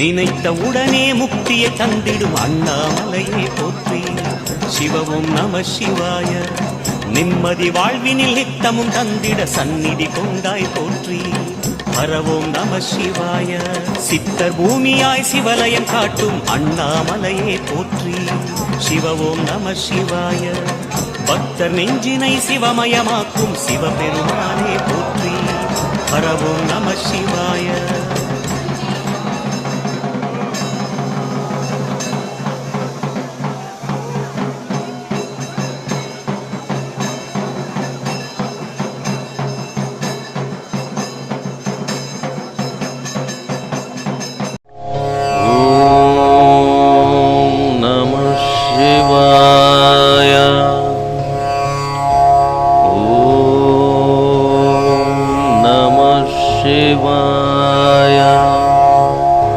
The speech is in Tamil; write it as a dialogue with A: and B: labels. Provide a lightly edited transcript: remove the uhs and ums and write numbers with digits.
A: நினைத்த உடனே முக்தியை தந்திடும் அண்ணாமலையை போற்றி. சிவவும் நம சிவாய. நிம்மதி வாழ்வினில் நித்தமும் தந்திட சந்நிதி கொண்டாய் போற்றி. ஹரவோம் நம சிவாய. சித்தர் பூமியாய் சிவலயம் காட்டும் அண்ணாமலையே போற்றி. சிவவோம் நம சிவாய. பக்தர் நெஞ்சினை சிவமயமாக்கும் சிவபெருமானே போற்றி. ஹரவோம் நம சிவாய.